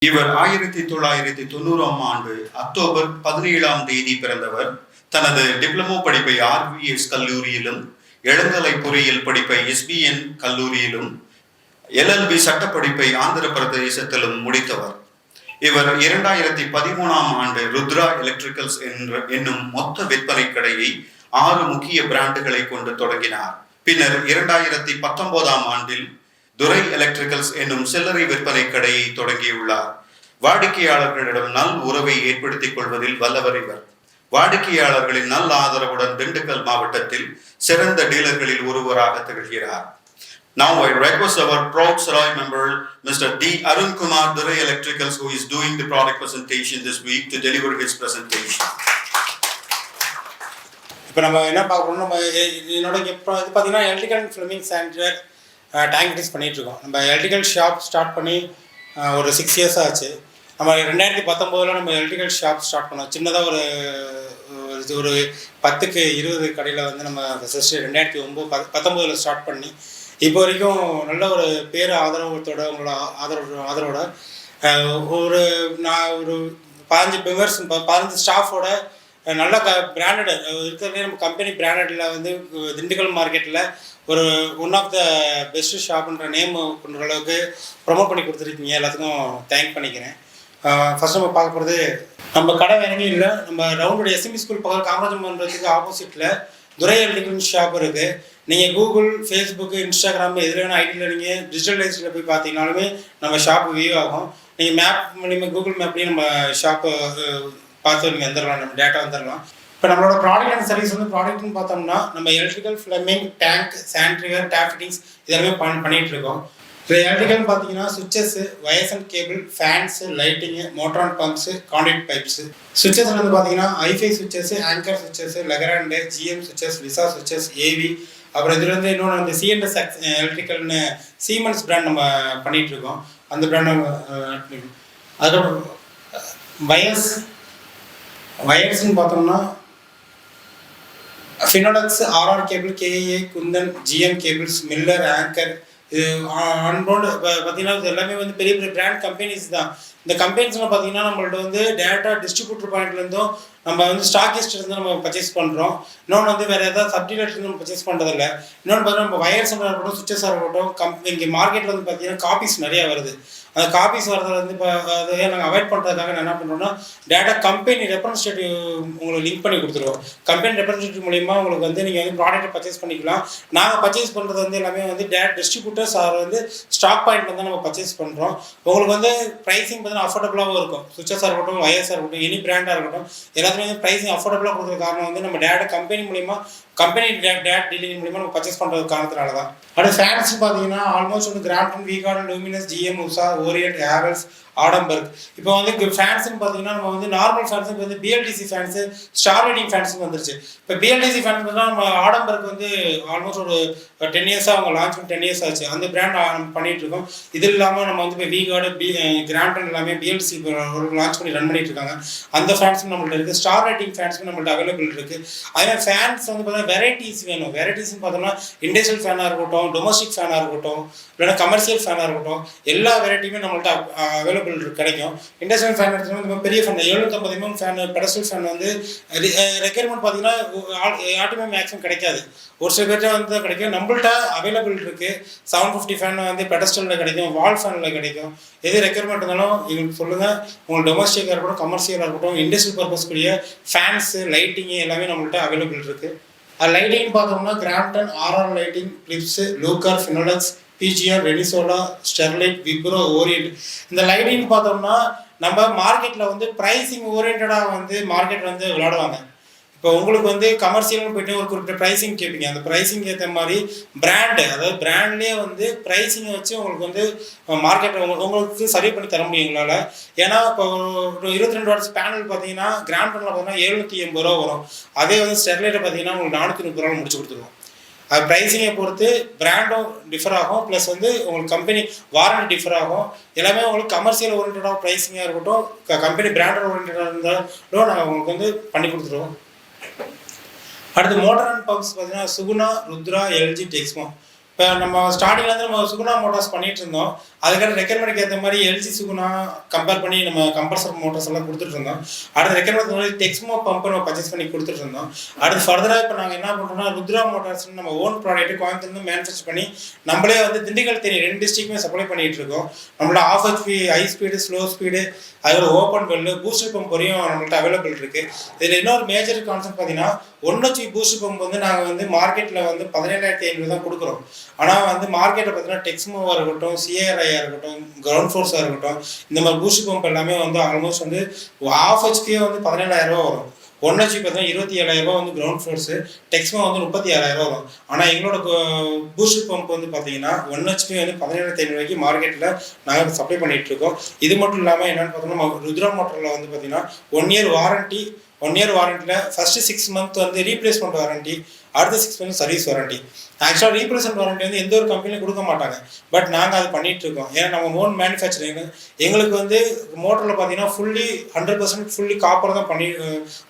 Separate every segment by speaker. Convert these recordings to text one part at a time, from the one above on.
Speaker 1: இவர் 1990 ஆண்டு அக்டோபர் 17 பிறந்தவர். தனது டிப்ளமோ படிப்பை RVS கல்லூரியிலும், இளங்கலை பொறியியல் படிப்பை SBN கல்லூரியிலும், LLB சட்டப்படிப்பை ஆந்திர பிரதேசத்திலும் முடித்தவர். இவர் 2013 ஆண்டு ருத்ரா எலக்ட்ரிக்கல்ஸ் என்னும் மொத்த விற்பனை கடையை 6 முக்கிய பிராண்டுகளை கொண்டு தொடங்கினார். பின்னர் 2019 ஆண்டில் துரை எலக்ட்ரிக்கல்ஸ் என்னும் சில்லறை விற்பனை கடையை தொடங்கியுள்ளார். வாடிக்கையாளர்களிடம் நல் உறவை ஏற்படுத்திக் கொள்வதில் வல்லவர் இவர். வாடிக்கையாளர்களின் நல் ஆதரவுடன் திண்டுக்கல் மாவட்டத்தில் சிறந்த டீலர்களில் ஒருவராக திகழ்கிறார். Now I request our proud Sarai member, Mr. D. Arun Kumar, Durai Electricals, who is doing the product presentation this week, to deliver his presentation.
Speaker 2: இப்போ நம்ம என்ன பார்க்கணும், நம்ம என்னோட இப்போ இது பார்த்தீங்கன்னா electrical and filming centre tank release பண்ணிகிட்ருக்கோம். நம்ம எலக்ட்ரிக்கல் ஷாப் ஸ்டார்ட் பண்ணி ஒரு 6 years ஆச்சு. நம்ம 2019 நம்ம எலக்ட்ரிக்கல் ஷாப் ஸ்டார்ட் பண்ணோம். சின்னதாக ஒரு 10க்கு 20 கடையில் வந்து நம்ம ஃபஸ்ட்டு 2019 ஸ்டார்ட் பண்ணி இப்போ வரைக்கும் நல்ல ஒரு பேர் ஆதரவத்தோட உங்களோட ஆதரவோட நான் ஒரு 15 மெம்பர்ஸ் 15 ஸ்டாஃபோட நல்ல பிராண்டட் இருக்கிறதே நம்ம கம்பெனி பிராண்டடில் வந்து திண்டுக்கல் மார்க்கெட்டில் ஒரு ஒன் ஆஃப் த பெஸ்ட்டு ஷாப்புன்ற நேம் பண்ணுற அளவுக்கு ப்ரொமோட் பண்ணி கொடுத்துருக்கீங்க. எல்லாத்துக்கும் தேங்க் பண்ணிக்கிறேன். ஃபஸ்ட் நம்ம பார்க்க போகிறது நம்ம கடை வேணுமே இல்லை, நம்ம ரவுண்டோட SME ஸ்கூல் பக்கம் காமராஜர் மன்றத்துக்கு ஆப்போசிட்டில் துரை எலக்ட்ரிக்கல் ஷாப் இருக்குது. நீங்கள் கூகுள், ஃபேஸ்புக்கு, இன்ஸ்டாகிராம் எதில் வேணும் ஐடியில் நீங்கள் டிஜிட்டலைஸில் போய் பார்த்தீங்கனாலுமே நம்ம ஷாப்பு வியூ ஆகும். நீங்கள் மேப் மூலியமாக கூகுள் மேப்லேயும் நம்ம ஷாப்பை பார்த்து நீங்கள் வந்துடலாம், நம்ம டேட்டா வந்துடலாம். இப்போ நம்மளோட ப்ராடக்ட் அண்ட் சர்வீஸ் வந்து ப்ராடக்ட்னு பார்த்தோம்னா நம்ம electrical, plumbing, tank, sanitary, tap fittings இதெல்லாமே பண்ணிகிட்டு இருக்கோம். இப்போ எலக்ட்ரிக்கல்னு பார்த்தீங்கன்னா switches, wires and cable, fans, lighting, motor and pumps, contract pipes. Switches வந்து பார்த்தீங்கன்னா ஐஃபை switches, Anchor switches, Legrand, GM switches, லிசா சுவிச்சஸ், AV. அப்புறம் இதில் வந்து இன்னொன்று அந்த C&S எலக்ட்ரிக்கல்னு சீமென்ஸ் பிராண்ட் நம்ம பண்ணிகிட்ருக்கோம். அந்த பிராண்ட் அதுக்கப்புறம் வயர்ஸ்ன்னு பார்த்தோம்னா Finolex, RR cable, KA, Kundan, GM cables, Miller, Anchor. இது ஆன்போர்டு பார்த்தீங்கன்னா இது எல்லாமே வந்து பெரிய பெரிய பிராண்ட் கம்பெனிஸ் தான். இந்த கம்பெனிஸ்லாம் பார்த்தீங்கன்னா நம்மள்ட்ட வந்து டேரெக்டாக டிஸ்ட்ரிபியூட்டர் பாயிண்ட்லேருந்தும் நம்ம வந்து ஸ்டாக்கிஸ்ட் இருந்து நம்ம பர்ச்சேஸ் பண்ணுறோம். இன்னொன்று வந்து வேறு ஏதாவது சப்டீலர்லேருந்து நம்ம பர்ச்சேஸ் பண்ணுறதில்ல. இன்னொன்று பார்த்தீங்கன்னா நம்ம வயர்ஸாக இருக்கட்டும், சுவிச்சஸாக இருக்கட்டும், இங்கே மார்க்கெட்டில் வந்து பார்த்தீங்கன்னா காப்பீஸ் நிறையா வருது. அந்த காப்பீஸ் வரதில் வந்து இப்போ அதை நாங்கள் அவாய்ட் பண்ணுறதுக்காக என்ன பண்ணுறோம்னா டேரெக்டாக கம்பெனி ரெப்ரஸன்டேட்டிவ் உங்களுக்கு லிங்க் பண்ணி கொடுத்துருவோம். கம்பெனி ரெப்ரஸன்டேட்டிவ் மூலிமா உங்களுக்கு வந்து நீங்கள் வந்து ப்ராடக்ட்டை பர்ச்சேஸ் பண்ணிக்கலாம். நாங்கள் பர்ச்சேஸ் பண்ணுறது வந்து எல்லாமே வந்து டேரக்ட் டிஸ்ட்ரிபியூட்டர்ஸ் வந்து ஸ்டாக் பாயிண்ட் வந்து நம்ம பர்ச்சேஸ் பண்ணுறோம். உங்களுக்கு வந்து ப்ரைஸிங் பார்த்தீங்கன்னா அஃபோர்டபுளாகவும் இருக்கும். சுவிச்சஸாக இருக்கட்டும், வயர்ஸாக இருக்கட்டும், எனி பிராண்டாக இருக்கட்டும், எல்லாத்துலேயும் வந்து ப்ரைஸிங் அஃபோர்டபுளாக கொடுக்குற காரணம் வந்து நம்ம டேரக்ட் கம்பெனி மூலிமா டேரக்ட் டீலிங் மூலிமா நம்ம பர்ச்சேஸ் பண்ணுறது காரணத்தினால தான். அடுத்து ஃபேன்ஸ் பார்த்தீங்கன்னா ஆல்மோஸ்ட் வந்து Crompton, V Guard, Luminous, GM, Usha, Orient, Havells, Atomberg. இப்போ வந்து ஃபேன்ஸ்ன்னு பார்த்தீங்கன்னா நம்ம வந்து நார்மல் ஃபேன்ஸுக்கு வந்து BLDC ஃபேன்ஸு, ஸ்டார் ரைட்டிங் ஃபேன்ஸுக்கு வந்துருச்சு. இப்போ BLDC ஃபேன்ஸ் பார்த்தீங்கன்னா நம்ம ஆடம்பர்க் வந்து ஆல்மோஸ்ட் ஒரு 10 years அவங்க லான்ச் பண்ணி 10 years ஆச்சு. அந்த பிராண்ட் நம்ம பண்ணிகிட்டு இருக்கோம். இது இல்லாமல் நம்ம வந்து இப்போ வீகார்டு, கிராம்டன் எல்லாமே BLDC லான்ச் பண்ணி ரன் பண்ணிட்டு இருக்காங்க. அந்த ஃபேன்ஸும் நம்மள்ட்ட இருக்குது. ஸ்டார் ரைட்டிங் ஃபேன்ஸும் நம்மள்ட்ட அவைலபிள் இருக்குது. அதே ஃபேன்ஸ் வந்து பார்த்தீங்கன்னா வெரைட்டிஸ் வேணும். வெரைட்டிஸ்ன்னு பார்த்தோம்னா இண்டஸ்ட்ரியல் ஃபேனாக இருக்கட்டும், டொமஸ்டிக் ஃபேனாக இருக்கட்டும், இல்லைன்னா கமர்ஷியல் ஃபேனாக இருக்கட்டும், எல்லா வெரைட்டியுமே நம்மள்ட்ட அவைலபிள் கிடைக்கும். இண்டஸ்ட்ரியல் ஃபேன் எடுத்துகிட்டு பெரிய fan 750 mm fan, pedestal fan வந்து ரெக்யர்மெண்ட் பார்த்தீங்கன்னா யார்ட்டுமே மேக்ஸிமம் கிடைக்காது. ஒரு சில பேர்ட்ட வந்து தான் கிடைக்கும். நம்மள்ட்ட அவைலபிள் இருக்குது. 750 ஃபேன் வந்து பெடஸ்டலில் கிடைக்கும், வால் ஃபேனில் கிடைக்கும். எது ரெக்யர்மெண்ட் இருந்தாலும் எங்களுக்கு சொல்லுங்கள். உங்களுக்கு டொமஸ்டிக்காக இருக்கட்டும், கமர்ஷியலாக இருக்கட்டும், இண்டஸ்ட்ரியல் பர்பஸ்க்குரிய ஃபேன்ஸு, லைட்டிங்கு எல்லாமே நம்மள்ட்ட அவைலபிள் இருக்குது. அது லைட்டிங் பார்த்தோம்னா கிராம்டன், RR லைட்டிங், பிலிப்ஸு, லூக்கார், Finolex, PGR, Renesola, Sterlite, Wipro, Orient. இந்த லைட்டிங் பார்த்தோம்னா நம்ம மார்க்கெட்டில் வந்து ப்ரைஸிங் ஓரியன்டாக வந்து மார்க்கெட் வந்து விளையாடுவாங்க. இப்போ உங்களுக்கு வந்து கமர்ஷியல்னு போய்ட்டு ஒரு குறிப்பிட்ட ப்ரைஸிங் கேட்பீங்க. அந்த ப்ரைஸிங் ஏற்ற மாதிரி பிராண்டு, அதாவது பிராண்ட்லேயே வந்து ப்ரைஸிங்கை வச்சு உங்களுக்கு வந்து மார்க்கெட்டை உங்களுக்கு சர்வ் பண்ணி தர முடியும் எங்களால். ஏன்னா இப்போ ஒரு 22 watts பேனல் பார்த்தீங்கன்னா கிராம்டனில் பார்த்தீங்கன்னா 780 ரூபா வரும். அதே வந்து ஸ்டெர்லைட்டை பார்த்தீங்கன்னா உங்களுக்கு 430 ரூபா முடிச்சு கொடுத்துருவோம். அது ப்ரைஸிங்கை பொறுத்து பிராண்டும் டிஃபர் ஆகும், ப்ளஸ் வந்து உங்களுக்கு கம்பெனி வாரண்டி டிஃபர் ஆகும். எல்லாமே உங்களுக்கு கமர்ஷியல் ஓரியன்டாக ப்ரைஸிங்காக இருக்கட்டும், கம்பெனி பிராண்டட் ஓரியன்டாக இருந்தாலும் நாங்கள் உங்களுக்கு வந்து பண்ணி கொடுத்துருவோம். அடுத்து மோட்டார் அண்ட் பம்ப்ஸ் பார்த்தீங்கன்னா சுகுணா, ருத்ரா, LG, டெக்ஸ்மோ. இப்போ நம்ம ஸ்டார்டிங்லேருந்து நம்ம சுகுணா மோட்டார்ஸ் பண்ணிகிட்டு இருந்தோம். அதுக்கான ரெக்யர்மெண்ட்டுக்கு ஏற்ற மாதிரி எல்ஜி சுகுனா கம்பேர் பண்ணி நம்ம கம்ப்ரஸர் மோட்டர்ஸ் எல்லாம் கொடுத்துட்டு இருந்தோம். அடுத்த ரெக்யர்மெண்ட் மாதிரி டெக்ஸ்மோ பம்ப் நம்ம பர்ச்சேஸ் பண்ணி கொடுத்துட்டு இருந்தோம். அடுத்து ஃபர்தராக இப்போ நாங்கள் என்ன பண்ணுறோம்னா ருத்ரா மோட்டார்ஸ் நம்ம ஓன் ப்ராடக்ட் கோயம்புத்தூர்லேருந்து மேனுஃபேக்சர் பண்ணி நம்மளே வந்து திண்டுக்கல் தேனி 2 டிஸ்ட்ரிக்ட்டுமே சப்ளை பண்ணிட்டு இருக்கோம். நம்மளோட half HP high speed slow speed அதோட ஓப்பன் வெல்லு பூஸ்டர் பம்ப் வரையும் நம்மள்ட்ட அவைலபிள் இருக்குது. இதில் இன்னொரு மேஜர் கான்செப்ட் பார்த்தீங்கன்னா 1 ஹெச்பி பூஸ்டர் பம்ப் வந்து நாங்கள் வந்து மார்க்கெட்டில் வந்து 17,500 தான் கொடுக்குறோம். ஆனால் வந்து மார்க்கெட்டில் பார்த்தீங்கன்னா டெக்ஸ்மோவாக இருக்கட்டும், சிஆர்ஐயாக இருக்கட்டும், கிரவுண்ட் ஃபோர்ஸாக இருக்கட்டும், இந்த மாதிரி பூஸ்டர் பம்ப் எல்லாமே வந்து ஆல்மோஸ்ட் வந்து ஆஃப் ஹெச்பியே வந்து 17,000 வரும். 1 ஹெச்பி பார்த்தீங்கன்னா 27,000 வந்து கிரவுண்ட் ஃபோர்ஸு, டெக்ஸ்மோ வந்து 36,000 வரும். ஆனால் எங்களோட பூஸ்டர் பம்ப் வந்து பார்த்தீங்கன்னா 1 ஹெச்பி வந்து 17,500 மார்க்கெட்டில் நாங்கள் சப்ளை பண்ணிகிட்டு இருக்கோம். இது மட்டும் இல்லாமல் என்னென்னு பார்த்தோம்னா ருத்ரா மோட்டரில் வந்து பார்த்தீங்கன்னா 1 இயர் வாரண்ட்டி, 1 இயர் வாரண்டியில் ஃபஸ்ட்டு 6 மந்த் வந்து ரீப்ளேஸ்மெண்ட் வாரண்ட்டி, அடுத்த 6 மந்த் சர்வீஸ் வாரண்ட்டி. ஆக்சுவலாக ரீப்ளேஸ்மெண்ட் வாரண்ட்டி வந்து எந்த ஒரு கம்பெனியும் கொடுக்க மாட்டாங்க. பட் நாங்கள் அது பண்ணிகிட்டு இருக்கோம். ஏன்னா நம்ம ஓன் மேனுஃபேக்சரிங் எங்களுக்கு வந்து மோட்டரில் பார்த்தீங்கன்னா ஃபுல்லி 100% ஃபுல்லி காப்பர் தான் பண்ணி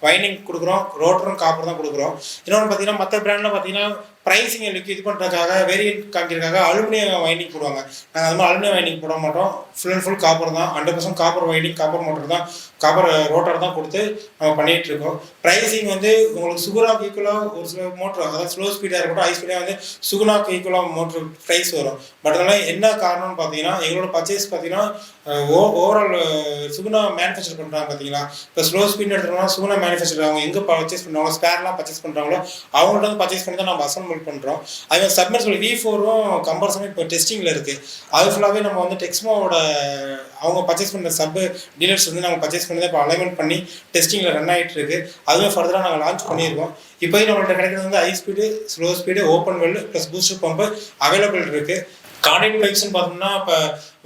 Speaker 2: வைண்டிங் கொடுக்குறோம், ரோட்டரும் காப்பர் தான் கொடுக்குறோம். இன்னொன்று பார்த்தீங்கன்னா மற்ற பிராண்டில் பார்த்தீங்கன்னா ப்ரைஸிங் இது பண்ணுறதுக்காக வேரியன்ட் காமிக்கிறதுக்காக அலுமினியம் வைண்டிங் போடுவாங்க. நாங்கள் அது மாதிரி அலுமினியம் வைண்டிங் போட மாட்டோம். ஃபுல் அண்ட் ஃபுல் காப்பர் தான், 100% காப்பர் வைண்டிங், காப்பர் மோட்டர் தான், காப்பர் ரோட்டர் தான் கொடுத்து நம்ம பண்ணிகிட்டு இருக்கோம். ப்ரைஸிங் வந்து உங்களுக்கு சுகுனாக்கு ஈக்குவலாக ஒரு சில மோட்டர், அதாவது ஸ்லோ ஸ்பீடாக இருக்கட்டும், ஹை ஸ்பீடாக வந்து சுகுனாக்கு ஈக்குவலாக மோட்டர் ப்ரைஸ் வரும். பட் அதனால் என்ன காரணம்னு பார்த்தீங்கன்னா எங்களோட பர்ச்சேஸ் பார்த்தீங்கன்னா ஓவரால் சுகுனா மேனுஃபேக்சர் பண்ணுறாங்க பார்த்தீங்களா. இப்போ ஸ்லோ ஸ்பீட் எடுத்துட்டோம்னா சுகுனா மேனுஃபேக்சர் அவங்க எங்கே பர்ச்சேஸ் பண்ணுறாங்களோ, ஸ்பேர்லாம் பர்ச்சேஸ் பண்ணுறாங்களோ அவங்கள்ட்ட வந்து பர்ச்சேஸ் பண்ணி தான் நம்ம அசம்பிள் பண்ணுறோம். அதே சப்மர்சிபிள் V4ம் கம்பல்சரி இப்போ டெஸ்டிங்கில் இருக்குது. அது ஃபுல்லாகவே நம்ம வந்து டெக்ஸ்மோவோட அவங்க பர்ச்சேஸ் பண்ணுற டீலர்ஸ் வந்து நாங்கள் பர்ச்சேஸ் பண்ணி தான் இப்போ அலைன்மெண்ட் பண்ணி டெஸ்டிங்கில் ரன் ஆகிட்டு இருக்கு. அதுவும் ஃபர்தராக நாங்கள் லான்ச் பண்ணியிருக்கோம். இப்போயும் நம்மள்ட்ட கிடைக்கிறது வந்து high speed, slow speed, open well plus booster pump available இருக்குது. கான்ட்ராக்ட் பைப்ஸ்ன்னு பார்த்தோம்னா இப்போ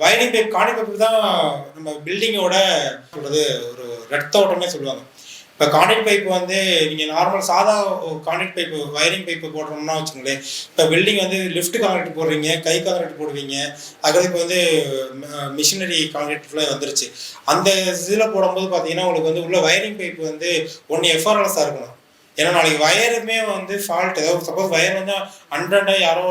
Speaker 2: வைண்டிங் பைப், கான்ட்ராக்ட் பைப் தான் நம்ம பில்டிங்கோட சொல்கிறது ஒரு ரத்த ஓட்டமே சொல்லுவாங்க. இப்போ கான்ட்ராக்ட் பைப் வந்து நீங்கள் நார்மல் சாதா கான்ட்ராக்ட் பைப்பு வயரிங் பைப்பு போடுறோம்னா வச்சுங்களேன், இப்போ பில்டிங் வந்து லிஃப்ட் கான்ட்ராக்ட் போடுறீங்க, கை கான்ட்ராக்ட் போடுவீங்க, அதுக்கு இப்போ வந்து மிஷினரி கான்ட்ராக்ட்லாம் வந்துருச்சு. அந்த இதில் போடும்போது பார்த்தீங்கன்னா உங்களுக்கு வந்து உள்ள வயரிங் பைப் வந்து ஒன்று எஃப்ஆர்எல்எஸ்ஸாக இருக்கணும். ஏன்னா நாளைக்கு வயருமே வந்து ஃபால்ட், ஏதாவது சப்போஸ் வயர் வந்து அண்ட்ராய்டாக யாரோ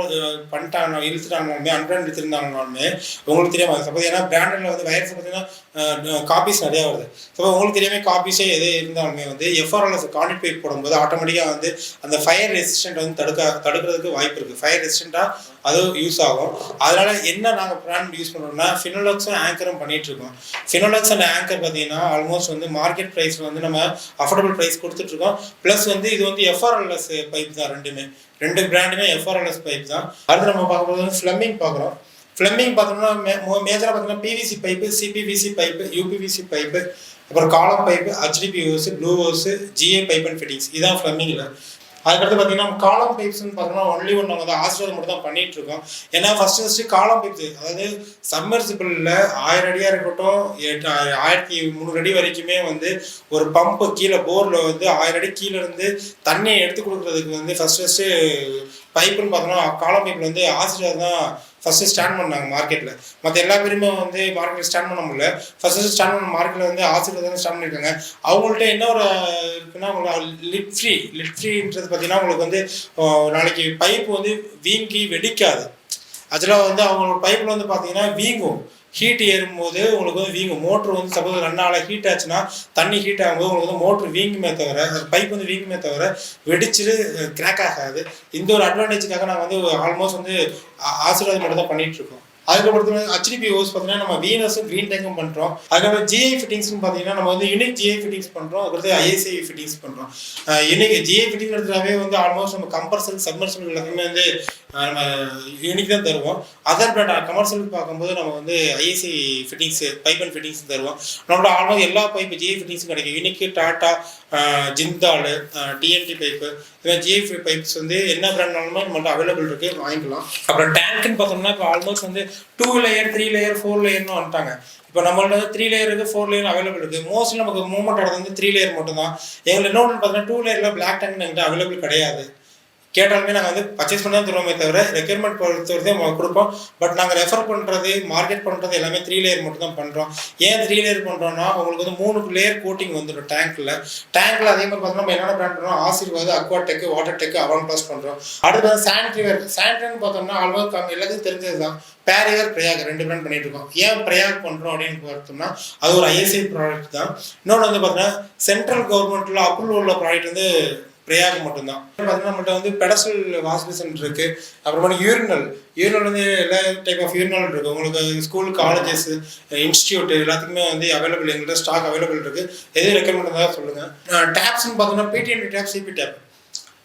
Speaker 2: பண்ணிட்டாங்க, இழுத்துட்டாங்கனாலுமே, அண்ட்ராய்டு இழுத்துருந்தாங்கனாலுமே உங்களுக்கு தெரியாமல், சப்போஸ் ஏன்னா பிராண்டில் வந்து வயர்ஸ் பார்த்தீங்கன்னா காப்பீஸ் நிறையா வருது. ஸோ உங்களுக்கு தெரியாமல் காப்பீஸே எது இருந்தாலுமே வந்து எஃப்ஆர்எல்எஸ் கான்ட்ராக்ட் பைப் போடும்போது ஆட்டோமேட்டிக்காக வந்து அந்த ஃபயர் ரெசிஸ்டன்ட் வந்து தடுக்கிறதுக்கு வாய்ப்பு இருக்குது. ஃபயர் ரெசிஸ்டண்ட்டாக அது யூஸ் ஆகும். அதனால் என்ன நாங்கள் பிராண்ட் யூஸ் பண்ணுறோம்னா ஃபினோலெக்ஸும் ஆங்கரும் பண்ணிகிட்ருக்கோம். ஃபினோலெக்ஸ் அண்ட் ஆங்கர் பார்த்தீங்கன்னா ஆல்மோஸ்ட் வந்து மார்க்கெட் ப்ரைஸில் வந்து நம்ம அஃபோர்டபுள் ப்ரைஸ் கொடுத்துட்ருக்கோம். ப்ளஸ் வந்து இது வந்து எஃப்ஆர்எல்எஸ் பைப் தான், ரெண்டு பிராண்டுமே எஃப்ஆர்எல்எஸ் பைப் தான். அடுத்து நம்ம பார்க்கும்போது வந்து ஃப்ளம்பிங் பார்க்குறோம். ஃப்ளம்பிங் பார்த்தோம்னா மேஜராக பார்த்தீங்கன்னா PVC pipe, CPVC pipe, UPVC pipe, அப்புறம் column pipe, HDP hose, blue hose, GA pipe and fittings, இதுதான் ஃப்ளம்பிங்கில். அதுக்கடுத்து பார்த்தீங்கன்னா காலம் பைப்ஸ்ன்னு பார்த்தோம்னா ஒன்லி ஒன்று நாங்கள் தான் ஆசிரியர் மட்டும் தான் பண்ணிட்டு இருக்கோம். ஏன்னா ஃபஸ்ட்டு காலம் பைப்ஸ், அதாவது சப்மர்சிபிளில் 1000 அடியாக இருக்கட்டும், 1300 அடி வரைக்குமே வந்து ஒரு பம்பு கீழே போரில் வந்து 1000 அடி கீழே இருந்து தண்ணியை எடுத்து கொடுக்குறதுக்கு வந்து ஃபஸ்ட்டு பைப்புன்னு பார்த்தோம்னா காலம் பைப்பில் வந்து ஆசிரியர் தான் ஃபஸ்ட்டு ஸ்டாண்ட் பண்ணாங்க மார்க்கெட்டில். மற்ற எல்லா பேருமே வந்து மார்க்கெட்டில் ஸ்டாண்ட் பண்ண முடியல. ஃபஸ்ட்டு ஸ்டாண்ட் பண்ண மார்க்கெட்டில் வந்து ஆசிரியர் தான் ஸ்டாண்ட் பண்ணியிருக்காங்க. அவங்கள்ட்ட என்ன ஒரு இருக்குன்னா உங்களுக்கு லிட் ஃப்ரீன்றது பார்த்தீங்கன்னா உங்களுக்கு வந்து நாளைக்கு பைப்பு வந்து வீங்கி வெடிக்காது. ஆக்சுவலாக வந்து அவங்களோட பைப்பில் வந்து பார்த்தீங்கன்னா வீங்கும், ஹீட் ஏறும்போது உங்களுக்கு வந்து வீங்கும். மோட்ரு வந்து சப்போஸ் 2 நாள் ஹீட் ஆச்சுன்னா தண்ணி ஹீட் ஆகும்போது உங்களுக்கு வந்து மோட்ரு வீங்குமே தவிர, பைப் வந்து வீங்குமே தவிர வெடிச்சுட்டு கிராக் ஆகாது. இந்த ஒரு அட்வான்டேஜுக்காக நாங்கள் வந்து ஆல்மோஸ்ட் வந்து ஆசீர்வாதம் மட்டும் தான் பண்ணிகிட்டு இருக்கோம். அதுக்கப்புறம் ஹெச்டிபி ஹோஸ் பார்த்தீங்கன்னா நம்ம வீனஸும் க்ரீன் டேங்கும் பண்ணுறோம். அதுக்கப்புறம் ஜிஐ ஃபிட்டிங்ஸ்னு பார்த்தீங்கன்னா நம்ம வந்து யூனிக் ஜிஐ ஃபிட்டிங்ஸ் பண்ணுறோம். அதுக்கடுத்து ஐஎஸ்ஐ ஃபிட்டிங்ஸ் பண்ணுறோம். யூனிக் ஜிஐ ஃபிட்டிங் எடுத்துட்டாவே வந்து ஆல்மோஸ்ட் நம்ம கம்பல்சரி சப்மர்சிபிள் எல்லாத்தையுமே வந்து நம்ம யூனிக் தான் தருவோம். அதர் பிராண்ட் கமர்ஷியலுக்கு பார்க்கும்போது நம்ம வந்து ISI fittings, pipe and fittings தருவோம். நம்மளோட ஆல்மோஸ்ட் எல்லா பைப்பு ஜிஐ ஃபிட்டிங்ஸும் கிடைக்கும். Unique, tata, Jindal, DND pipe, இவன் ஜிஐ பைப்ஸ் வந்து என்ன பிராண்ட்னாலுமே நம்மள்ட்ட அவைலபிள் இருக்குது, வாங்கிக்கலாம். அப்புறம் டேங்க்குன்னு பார்த்தோம்னா இப்போ ஆல்மோஸ்ட் வந்து 2 லேயர், 3 லேயர், 4 லேயர்னு வந்துட்டாங்க. இப்போ நம்மள்ட்ட வந்து 3 லேயர் இருக்குது, 4 லேயர் அவைலபிள் இருக்குது. மோஸ்ட்லி நமக்கு மூவ்மெண்ட் ஆகிறது வந்து 3 லேயர் மட்டும் தான். எங்களுக்கு இன்னொன்று பார்த்தீங்கன்னா 2 லேயரில் பிளாக் டேங்க் என்கிட்ட அவைலபிள் கிடையாது. கேட்டாலுமே நாங்கள் வந்து பர்ச்சேஸ் பண்ணி தான் தருவோமே தவிர ரெக்யர்மெண்ட் பொறுத்தவரைக்கும் கொடுப்போம். பட் நாங்கள் ரெஃபர் பண்ணுறது மார்க்கெட் பண்ணுறது எல்லாமே 3 லேயர் மட்டும் தான் பண்ணுறோம். ஏன் 3 லேயர் பண்ணுறோம்னா உங்களுக்கு வந்து 3 லேயர் கோட்டிங் வந்துடும் டேங்க்கில். அதே மாதிரி பார்த்தோம்னா நம்ம என்னென்ன பிராண்ட் பண்ணுறோம், ஆசீர்வாத், அக்வாடெக், வாட்டர்டெக், அவன் ப்ளஸ் பண்ணுறோம். அடுத்து வந்து சானிட்டரின்னு பார்த்தோம்னா ஆல்மோஸ்ட் எல்லாத்துக்கும் தெரிஞ்சது தான். பேரியர், பிரயாக் 2 பிராண்ட் பண்ணிட்டு இருக்கோம். ஏன் பிரயாக் பண்ணுறோம் அப்படின்னு பார்த்தோம்னா அது ஒரு ISI ப்ராடக்ட் தான். இன்னொன்று வந்து பார்த்தீங்கன்னா சென்ட்ரல் கவர்மெண்ட்டில் அப்ரூவல் உள்ள ப்ராடக்ட் வந்து பிரயாக் மட்டும்தான். பார்த்தீங்கன்னா நம்மள்ட்ட வந்து பெடஸ்டல் வாஷ் பேசின் இருக்குது. அப்புறமா யூரினல் வந்து எல்லா டைப் ஆஃப் யூரினல் இருக்குது. உங்களுக்கு ஸ்கூல், காலேஜஸ், இன்ஸ்டியூட் எல்லாத்துக்குமே வந்து அவைலபிள், எங்கள்கிட்ட ஸ்டாக் அவைலபிள் இருக்குது. எது ரெக்கமெண்ட் இருந்தால் சொல்லுங்கள். டேப்ஸ்ன்னு பார்த்தோம்னா PTMT டேப், CP டேப்.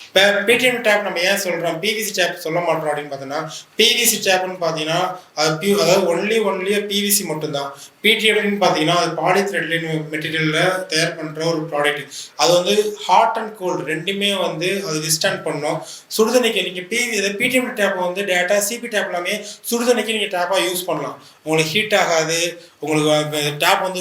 Speaker 2: இப்போ PTMT டேப் நம்ம ஏன் சொல்கிறோம், PVC டேப் சொல்ல மாட்டோம் அப்படின்னு பார்த்தோன்னா, PVC டேப்னு பார்த்தீங்கன்னா அது அதாவது ஒன்லியாக PVC மட்டும்தான். PTMTன்னு பார்த்தீங்கன்னா அது பாலித்ரெட்லின் மெட்டீரியலில் தயார் பண்ணுற ஒரு ப்ராடக்ட். அது வந்து ஹாட் அண்ட் கோல்டு ரெண்டுமே வந்து அது விஸ்டாண்ட் பண்ணோம். சுடுதண்ணிக்கு நீங்கள் PTMT டேப்பை வந்து டேரெக்டாக CP டேப் எல்லாமே சுடுதண்ணிக்கு நீங்கள் டேப்பாக யூஸ் பண்ணலாம். உங்களுக்கு ஹீட் ஆகாது, உங்களுக்கு டேப் வந்து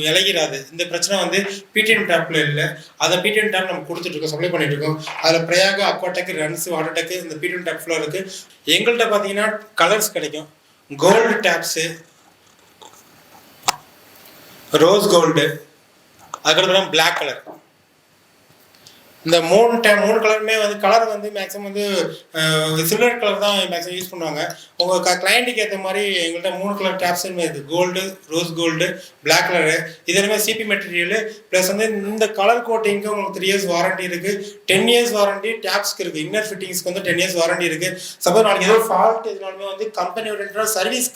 Speaker 2: இலகிராது. இந்த பிரச்சனை வந்து PTMT டேப்பில் இல்லை. அதை PTMT டேப் நம்ம கொடுத்துட்ருக்கோம், சப்ளை பண்ணிகிட்ருக்கோம். அதில் பிரயாக், அக்வாடெக், ரன்ஸ், வாட்டர்டெக் இந்த PTMT டேப் ஃபுல்லாக இருக்குது. எங்கள்கிட்ட பார்த்தீங்கன்னா கலர்ஸ் கிடைக்கும். கோல்டு டேப்ஸு, ரோஸ் கோல்டு, அதுக்கப்புறம் பிளாக் கலர். இந்த மூணு கலருமே வந்து கலர் வந்து மேக்ஸிமம் வந்து சில்வர் கலர் தான் மேக்ஸிமம் யூஸ் பண்ணுவாங்க. உங்கள் கிளைண்ட்டுக்கு ஏற்ற மாதிரி எங்கள்கிட்ட 3 கலர் டேப்ஸுமே இருக்குது. Gold, rose gold, black colour. இது எல்லாமே CP மெட்டீரியல். ப்ளஸ் வந்து இந்த கலர் கோட்டிங்க்கு உங்களுக்கு 3 இயர்ஸ் வாரண்டி இருக்குது. 10 இயர்ஸ் வாரண்டி டேப்ஸ்க்கு இருக்குது. இன்னர் ஃபிட்டிங்ஸ்க்கு வந்து 10 இயர்ஸ் வாரண்டி இருக்குது. சப்போஸ் நாளைக்கு ஏதோ ஃபால்ட் எதுனாலுமே வந்து கம்பெனியோட சர்வீஸ்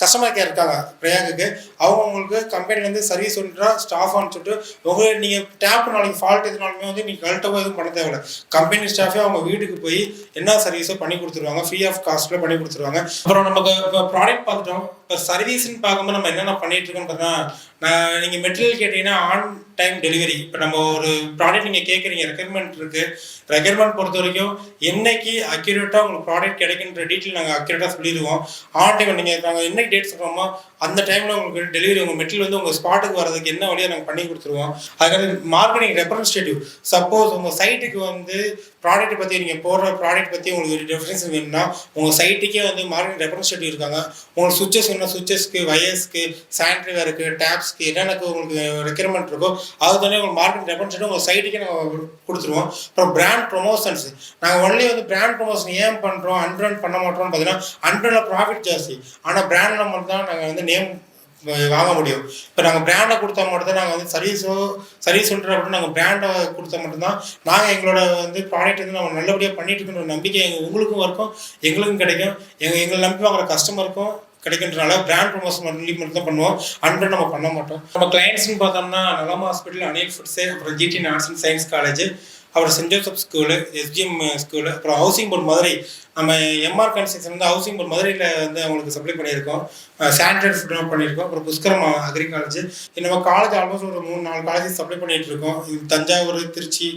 Speaker 2: கஸ்டமர் கேர் இருக்காங்க பிரயாக்கு. அவங்க உங்களுக்கு கம்பெனிலேருந்து சர்வீஸ் ஒன்றா ஸ்டாஃப் சொல்லிட்டு உங்களுக்கு நீங்கள் டேப் நாளைக்கு ஃபால்ட் எதுனாலுமே வந்து நீங்கள் கரெக்டாக எதுவும் பண்ண தேவையில்ல. கம்பெனி ஸ்டாஃபே அவங்க வீட்டுக்கு போய் என்ன சர்வீஸோ பண்ணி கொடுத்துருவாங்க, ஃப்ரீ ஆஃப் காஸ்ட்ல பண்ணி கொடுத்துருவாங்க. அப்புறம் நமக்கு இப்போ ப்ராடக்ட் பார்த்துட்டோம். இப்போ சர்வீஸ்ன்னு பார்க்கும்போது நம்ம என்னென்ன பண்ணிட்டு இருக்கோம்னு பார்த்தா, நீங்கள் மெட்டீரியல் கேட்டீங்கன்னா ஆன் டைம் டெலிவரி. இப்போ நம்ம ஒரு ப்ராடக்ட் நீங்கள் கேட்குறீங்க, ரெக்யர்மெண்ட் இருக்குது. ரெக்யர்மெண்ட் பொறுத்த வரைக்கும் என்னைக்கு அக்யூரேட்டாக உங்களுக்கு ப்ராடக்ட் கிடைக்குன்ற டீட்டெயில் நாங்கள் அக்யூரேட்டாக சொல்லிடுவோம். ஆன் டைம் நீங்கள் நாங்கள் என்னைக்கு டேட் சொல்கிறோமோ அந்த டைமில் உங்களுக்கு டெலிவரி, உங்கள் மெட்டீரியல் வந்து உங்கள் ஸ்பாட்டுக்கு வரதுக்கு என்ன வழியாக நாங்கள் பண்ணி கொடுத்துருவோம். அதுக்காக மார்க்கெட்டிங் ரெப்ரஸன்டேட்டிவ், சப்போஸ் உங்கள் சைட்டுக்கு வந்து ப்ராடக்ட் பற்றி நீங்கள் போடுற ப்ராடக்ட் பற்றி உங்களுக்கு ரெஃபரன்ஸ் வேணும்னா உங்கள் சைட்டுக்கே வந்து மார்க்கெட்டிங் ரெப்ரஸன்டேட்டிவ் இருக்காங்க. உங்களுக்கு சுவிச்சஸ் வேணும்னா சுவிச்சஸ்க்கு, வயர்ஸ்க்கு, சானிட்டரி வேருக்கு, டேப்ஸ்க்கு என்னென்ன உங்களுக்கு ரெக்யர்மெண்ட் இருக்கோ அது தானே உங்களுக்கு மார்க்கெட்டிங் ரெப்ரஸன்டேட்டிவ் உங்கள் சைட்டுக்கே நாங்கள் கொடுத்துருவோம். அப்புறம் பிராண்ட் ப்ரொமோஷன்ஸ், நாங்கள் ஒன்லி வந்து பிராண்ட் ப்ரொமோஷன் ஏன் பண்ணுறோம், அன்பிராண்ட் பண்ண மாட்டோம்னு பார்த்தீங்கன்னா அன்பிராண்டில் ப்ராஃபிட் ஜாஸ்தி. ஆனால் பிராண்டில் மட்டும் தான் நாங்கள் வந்து நேம் வாங்க முடியும். இப்போ நாங்கள் பிராண்டை கொடுத்தா மட்டும் தான் நாங்கள் வந்து சர்வீஸ் சொல்கிற அப்படின்னு நாங்கள் பிராண்டை கொடுத்தா மட்டும்தான் நாங்கள் எங்களோட வந்து ப்ராடக்ட் வந்து நம்ம நல்லபடியாக பண்ணிட்டு இருக்கோன்ற நம்பிக்கை உங்களுக்கும் இருக்கும், எங்களுக்கும் கிடைக்கும், எங்களை நம்பி வாங்குற கஸ்டமருக்கும் கிடைக்கின்றனால பிராண்ட் ப்ரொமோஷன் மட்டும் தான் பண்ணுவோம். அன்பிராண்ட் நம்ம பண்ண மாட்டோம். நம்ம கிளைண்ட்ஸ்ன்னு பார்த்தோம்னா நலமா ஹாஸ்பிட்டல், அனில் ஃபுட்ஸு, அப்புறம் GT arts and science college, அப்புறம் saint Joseph school, SGM school, அப்புறம் ஹவுசிங் போர்டு மதுரை. நம்ம MR கன்ஸ்ட்ரக்ஷன் வந்து ஹவுசிங் போர்டு மதுரையில் வந்து அவங்களுக்கு சப்ளை பண்ணியிருக்கோம். சானிட்டரி ஃபுட் பண்ணியிருக்கோம். அப்புறம் புஷ்கரம் அக்ரி காலேஜ். நம்ம காலேஜ் ஆல்மோஸ்ட் ஒரு 3-4 காலேஜ் சப்ளை பண்ணிகிட்டு இருக்கோம். தஞ்சாவூர், திருச்சி,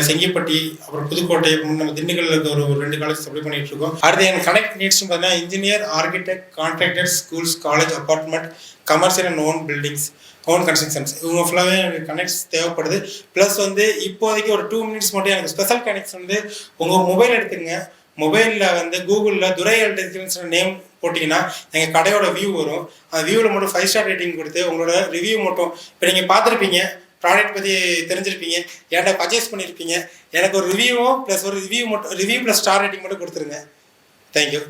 Speaker 2: செங்கிப்பட்டி, அப்புறம் புதுக்கோட்டை, நம்ம திண்டுக்கல்ல இருக்க ஒரு 2 காலேஜ் சப்ளை பண்ணிட்டு இருக்கோம். அடுத்து எனக்கு கனெக்ட் நீட்ஸ்னு பார்த்தீங்கன்னா engineer, architect, contractor, schools, college, apartment, commercial and own buildings, own constructions, இவங்க ஃபுல்லாகவே எனக்கு கனெக்ட்ஸ் தேவைப்படுது. ப்ளஸ் வந்து இப்போதைக்கு ஒரு 2 மினிட்ஸ் மட்டும் எனக்கு ஸ்பெஷல் கனெக்ட்ஸ் வந்து உங்கள் மொபைல் எடுத்துங்க. மொபைலில் வந்து கூகுளில் துரை எலக்ட்ரிக்கல்ஸ் நேம் போட்டிங்கன்னா எங்கள் கடையோட வியூ வரும். அந்த வியூவில் மட்டும் 5 ஸ்டார் ரேட்டிங் கொடுத்து உங்களோட ரிவ்யூ மட்டும் இப்போ நீங்கள் பார்த்துருப்பீங்க, ப்ராடக்ட் பற்றி தெரிஞ்சிருப்பீங்க, என்கிட்ட பர்ச்சேஸ் பண்ணியிருப்பீங்க. எனக்கு ஒரு ரிவ்யூவும் ப்ளஸ் ஒரு ரிவ்யூ ப்ளஸ் ஸ்டார் ரேட்டிங் மட்டும் கொடுத்துருங்க. தேங்க்யூ.